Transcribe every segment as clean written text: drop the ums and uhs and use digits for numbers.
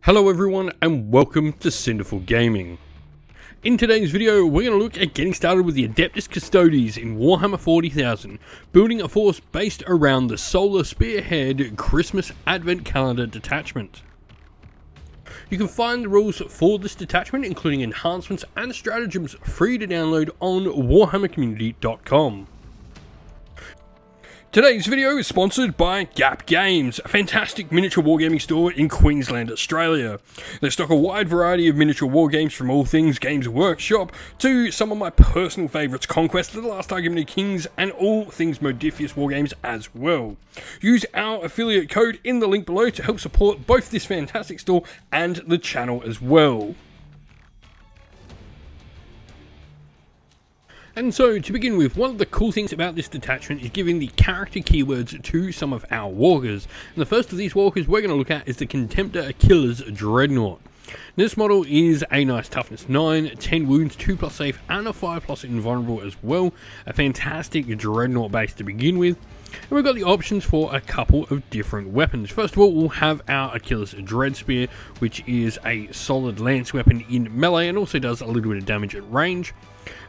Hello everyone and welcome to Cinderful Gaming. In today's video we're going to look at getting started with the Adeptus Custodes in Warhammer 40,000, building a force based around the Solar Spearhead Christmas Advent Calendar Detachment. You can find the rules for this detachment including enhancements and stratagems free to download on warhammercommunity.com. Today's video is sponsored by Gap Games, a fantastic miniature wargaming store in Queensland, Australia. They stock a wide variety of miniature wargames from all things Games Workshop to some of my personal favourites, Conquest of the Last Argument of Kings, and all things Modifius wargames as well. Use our affiliate code in the link below to help support both this fantastic store and the channel as well. And so, to begin with, one of the cool things about this detachment is giving the character keywords to some of our walkers. And the first of these walkers we're going to look at is the Contemptor-Achillus Dreadnought. This model is a nice toughness 9, 10 wounds, 2+ save, and a 5+ invulnerable as well. A fantastic dreadnought base to begin with. And we've got the options for a couple of different weapons. First of all, we'll have our Achilles Dread Spear, which is a solid lance weapon in melee and also does a little bit of damage at range.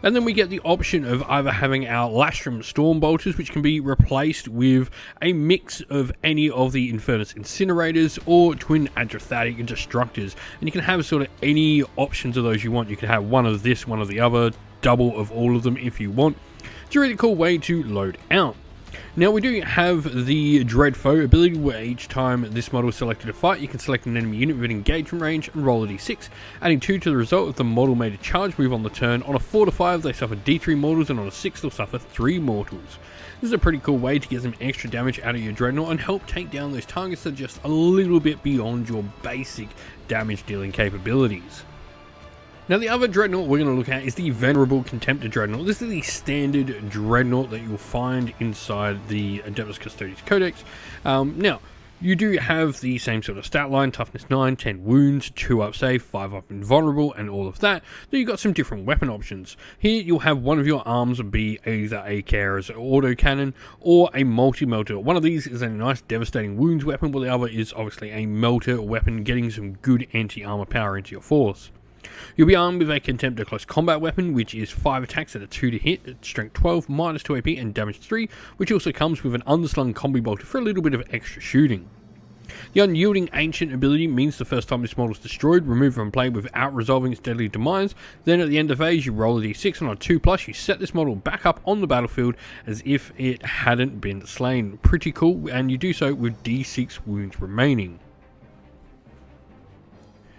And then we get the option of either having our Lastrum Storm Bolters, which can be replaced with a mix of any of the Infernus Incinerators or Twin Adrathatic Destructors. And you can have sort of any options of those you want. You can have one of this, one of the other, double of all of them if you want. It's a really cool way to load out. Now we do have the Dread Foe ability where each time this model is selected to fight, you can select an enemy unit with engagement range and roll a d6, adding 2 to the result if the model made a charge move on the turn. On a 4 to 5 they suffer d3 mortals, and on a 6 they'll suffer 3 mortals. This is a pretty cool way to get some extra damage out of your Dreadnought and help take down those targets that are just a little bit beyond your basic damage dealing capabilities. Now the other Dreadnought we're going to look at is the Venerable Contemptor Dreadnought. This is the standard Dreadnought that you'll find inside the Adeptus Custodes Codex. Now, you do have the same sort of stat line, toughness 9, 10 wounds, 2 up save, 5 up invulnerable, and all of that. Then you've got some different weapon options. Here you'll have one of your arms be either a Chaos autocannon or a multi-melter. One of these is a nice devastating wounds weapon, while the other is obviously a melter weapon, getting some good anti-armor power into your force. You'll be armed with a Contemptor close combat weapon, which is 5 attacks at a 2 to hit, strength 12, minus 2 AP and damage 3, which also comes with an underslung combi bolter for a little bit of extra shooting. The Unyielding Ancient ability means the first time this model is destroyed, remove from play without resolving its deadly demise. Then at the end of phase you roll a d6, and on a 2+, you set this model back up on the battlefield as if it hadn't been slain. Pretty cool, and you do so with d6 wounds remaining.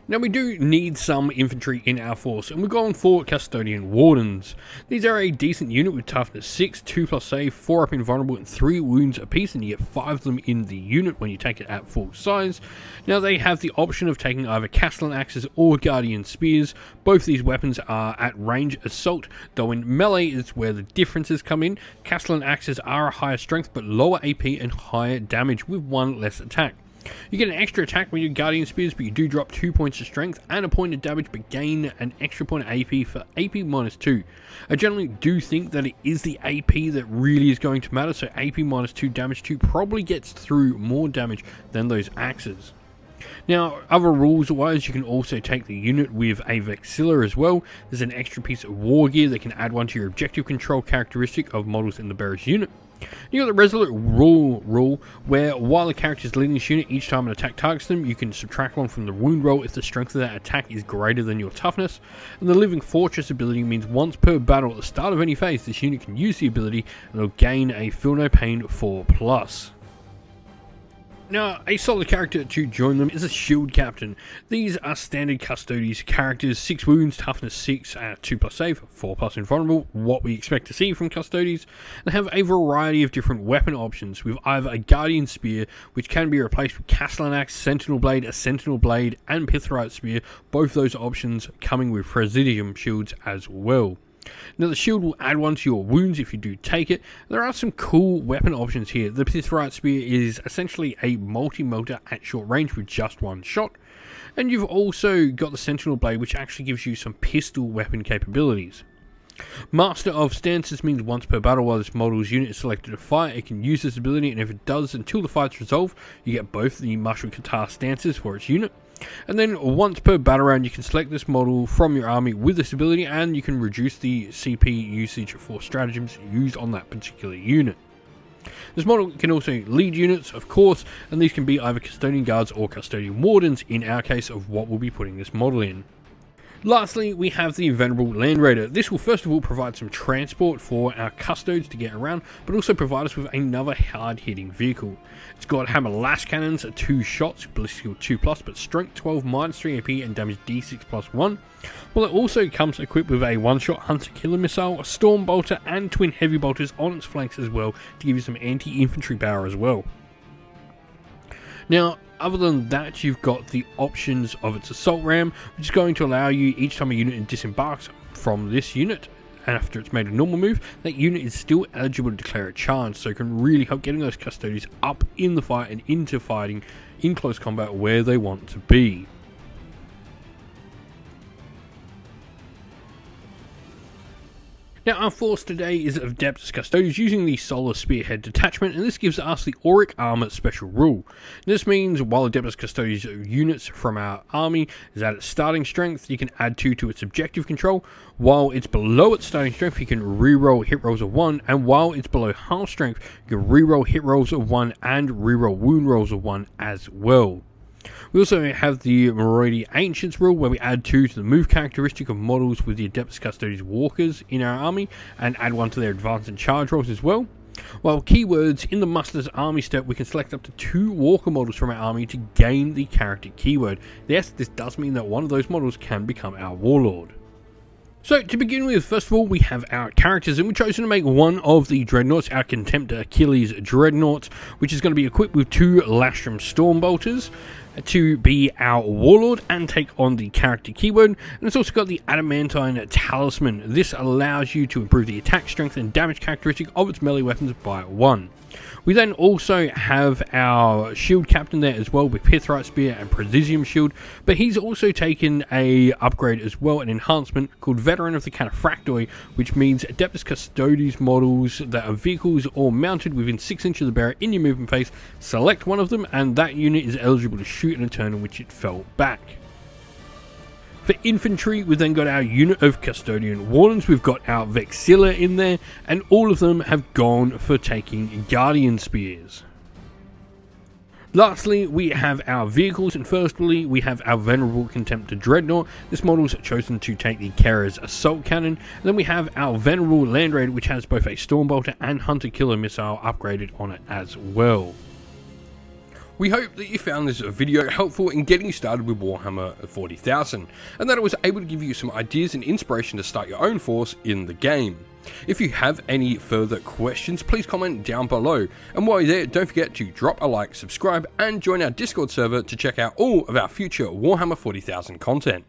Now we do need some infantry in our force, and we're going for Custodian Wardens. These are a decent unit with toughness 6, 2+ save, 4 up invulnerable and 3 wounds apiece, and you get 5 of them in the unit when you take it at full size. Now they have the option of taking either Castellan Axes or Guardian Spears. Both these weapons are at range assault, though in melee is where the differences come in. Castellan Axes are a higher strength but lower AP and higher damage with 1 less attack. You get an extra attack with your Guardian Spears, but you do drop 2 points of strength and a point of damage, but gain an extra point of AP for AP minus 2. I generally do think that it is the AP that really is going to matter, so AP minus 2 damage 2 probably gets through more damage than those axes. Now, other rules wise, you can also take the unit with a Vexilla as well. There's an extra piece of war gear that can add 1 to your objective control characteristic of models in the bearer's unit. You got the Resolute rule where while the character is leading this unit, each time an attack targets them, you can subtract 1 from the wound roll if the strength of that attack is greater than your toughness. And the Living Fortress ability means once per battle at the start of any phase, this unit can use the ability and it'll gain a Feel No Pain 4+. Now, a solid character to join them is a Shield Captain. These are standard Custodes characters, 6 wounds, toughness 6, 2+ save, 4+ invulnerable, what we expect to see from Custodes. They have a variety of different weapon options, with either a Guardian Spear, which can be replaced with Castellan Axe, Sentinel Blade, a Sentinel Blade, and Pithrite Spear, both those options coming with Presidium shields as well. Now the shield will add 1 to your wounds if you do take it. There are some cool weapon options here. The Pithrite Spear is essentially a multi-melter at short range with just 1 shot. And you've also got the Sentinel Blade, which actually gives you some pistol weapon capabilities. Master of Stances means once per battle while this model's unit is selected to fight, it can use this ability, and if it does until the fight's resolved, you get both the Martial Qatar stances for its unit. And then once per battle round, you can select this model from your army with this ability, and you can reduce the CP usage for stratagems used on that particular unit. This model can also lead units, of course, and these can be either Custodian Guards or Custodian Wardens in our case of what we'll be putting this model in. Lastly, we have the Venerable Land Raider. This will first of all provide some transport for our Custodes to get around, but also provide us with another hard-hitting vehicle. It's got hammer lash cannons, 2 shots, ballistic skill 2+, but strength 12, -3 AP, and damage D6+1. Well, it also comes equipped with a 1-shot Hunter-Killer missile, a Storm Bolter, and twin heavy bolters on its flanks as well to give you some anti-infantry power as well. Now, other than that, you've got the options of its assault ram, which is going to allow you each time a unit disembarks from this unit, and after it's made a normal move, that unit is still eligible to declare a charge, so it can really help getting those Custodes up in the fight and into fighting in close combat where they want to be. Now, our force today is Adeptus Custodes using the Solar Spearhead Detachment, and this gives us the Auric Armor Special Rule. This means while Adeptus Custodes units from our army is at its starting strength, you can add 2 to its objective control. While it's below its starting strength, you can reroll hit rolls of 1, and while it's below half strength, you can reroll hit rolls of 1 and reroll wound rolls of 1 as well. We also have the Moroidi Ancients rule, where we add 2 to the move characteristic of models with the Adeptus Custodes walkers in our army, and add 1 to their advance and charge rolls as well. While keywords in the Muster's army step, we can select up to 2 walker models from our army to gain the character keyword. Yes, this does mean that one of those models can become our warlord. So, to begin with, first of all, we have our characters, and we've chosen to make one of the Dreadnoughts, our Contemptor-Achillus Dreadnought, which is going to be equipped with 2 Lastrum Stormbolters to be our warlord and take on the character keyword. And it's also got the Adamantine Talisman. This allows you to improve the attack, strength, and damage characteristic of its melee weapons by 1. We then also have our shield captain there as well with Pithrite Spear and Presidium Shield, but he's also taken a upgrade as well, an enhancement called Veteran of the Cataphractoi, which means Adeptus Custodes models that are vehicles or mounted within 6 inches of the bearer in your movement phase, select one of them, and that unit is eligible to shoot in a turn in which it fell back. For infantry, we've then got our unit of Custodian Wardens, we've got our Vexilla in there, and all of them have gone for taking Guardian Spears. Lastly, we have our vehicles, and firstly, we have our Venerable Contemptor Dreadnought. This model's chosen to take the Kara's Assault Cannon. And then we have our Venerable Land Raider, which has both a Stormbolter and Hunter-Killer missile upgraded on it as well. We hope that you found this video helpful in getting started with Warhammer 40,000, and that it was able to give you some ideas and inspiration to start your own force in the game. If you have any further questions, please comment down below, and while you're there, don't forget to drop a like, subscribe, and join our Discord server to check out all of our future Warhammer 40,000 content.